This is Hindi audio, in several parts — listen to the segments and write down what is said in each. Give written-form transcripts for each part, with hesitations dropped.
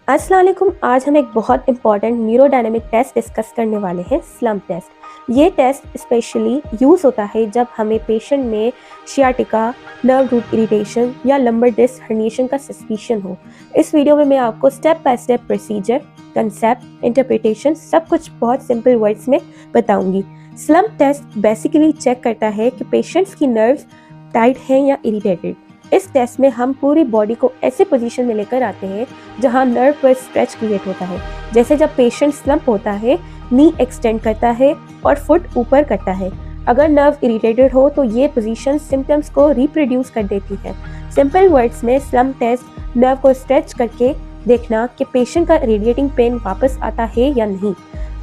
अस्सलाम वालेकुम। आज हम एक बहुत इंपॉर्टेंट न्यूरोडायनेमिक टेस्ट डिस्कस करने वाले हैं, स्लम्प टेस्ट। ये टेस्ट स्पेशली यूज़ होता है जब हमें पेशेंट में शियाटिका, नर्व रूट इरिटेशन या लंबर डिस्क हर्निएशन का सस्पिशन हो। इस वीडियो में मैं आपको step by step procedure, concept, interpretation सब कुछ बहुत सिंपल वर्ड्स में बताऊंगी। स्लम्प टेस्ट बेसिकली चेक करता है कि पेशेंट्स की नर्व्स टाइट हैं या इरिटेटेड। इस टेस्ट में हम पूरी बॉडी को ऐसे पोजीशन में लेकर आते हैं जहां नर्व पर स्ट्रेच क्रिएट होता है। जैसे जब पेशेंट स्लम्प होता है, नी एक्सटेंड करता है और फुट ऊपर करता है। अगर नर्व इरिटेटेड हो तो ये पोजीशन सिम्टम्स को रिप्रोड्यूस कर देती है। सिंपल वर्ड्स में स्लम्प टेस्ट नर्व को स्ट्रेच करके देखना कि पेशेंट का रेडिएटिंग पेन वापस आता है या नहीं।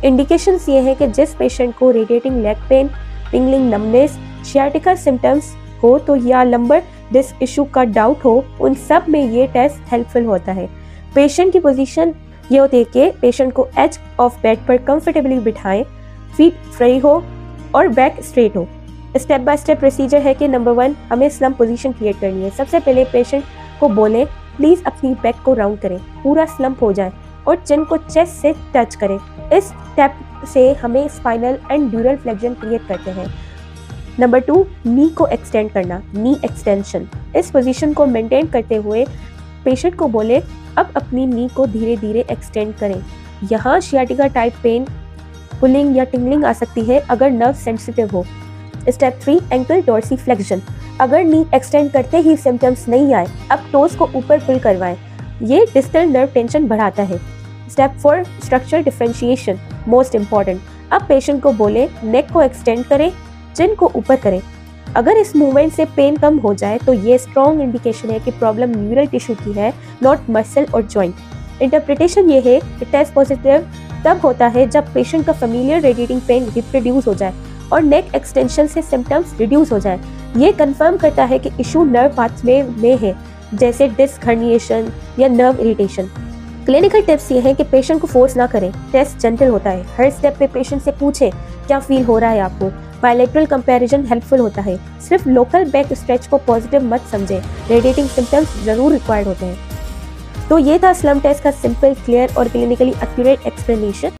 इंडिकेशंस ये हैं कि जिस पेशेंट को radiating leg pain, tingling numbness, sciatica symptoms हो तो या लंबर डिस्क इशू का डाउट हो, उन सब में ये टेस्ट हेल्पफुल होता है। पेशेंट की पोजीशन ये होती है कि पेशेंट को एज ऑफ बेड पर कंफर्टेबली बिठाएं, फीट फ्री हो और बैक स्ट्रेट हो। स्टेप बाय स्टेप प्रोसीजर है कि नंबर 1 हमें स्लम्प पोजीशन क्रिएट करनी है। सबसे पहले पेशेंट को बोलें प्लीज अपनी बैक को राउंड करें, पूरा स्लम्प हो जाए और चिन को चेस्ट से टच करें। इस स्टेप से हमें स्पाइनल एंड ड्यूरल फ्लेक्शन क्रिएट करते हैं। नंबर 2 नी को एक्सटेंड करना, नी एक्सटेंशन। इस पोजीशन को मेंटेन करते हुए पेशेंट को बोले अब अपनी नी को धीरे धीरे एक्सटेंड करें। यहाँ शियाटिका टाइप पेन, पुलिंग या टिंगलिंग आ सकती है अगर नर्व सेंसिटिव हो। Step 3 ankle dorsiflexion. अगर नी एक्सटेंड करते ही सिम्टम्स नहीं आए, अब टोज को ऊपर पुल करवाएं। ये डिस्टल नर्व टेंशन बढ़ाता है। Step 4 structure differentiation, most important. अब पेशेंट को बोले नेक को एक्सटेंड करें, चिन को ऊपर करें। अगर इस मूवमेंट से पेन कम हो जाए तो ये स्ट्रॉन्ग इंडिकेशन है कि प्रॉब्लम न्यूरल टिश्यू की है, नॉट मसल और जॉइंट। इंटरप्रिटेशन ये है कि टेस्ट पॉजिटिव तब होता है जब पेशेंट का फेमिलियर रेडिएटिंग पेन रिप्रोड्यूस हो जाए और नेक एक्सटेंशन से सिम्टम्स रिड्यूस हो जाए। ये कंफर्म करता है कि इशू नर्व पाथवे में है, जैसे डिस्क हर्निएशन या नर्व इरिटेशन। क्लिनिकल टिप्स ये हैं कि पेशेंट को फोर्स ना करें, टेस्ट जेंटल होता है। हर स्टेप पे पेशेंट से पूछें क्या फील हो रहा है आपको। बायलैटरल कंपैरिजन हेल्पफुल होता है। सिर्फ लोकल बैक स्ट्रेच को पॉजिटिव मत समझें, रेडिएटिंग सिम्टम्स जरूर रिक्वायर्ड होते हैं। तो ये था स्लम्प टेस्ट का सिंपल, क्लियर और क्लिनिकली एक्यूरेट एक्सप्लेनेशन।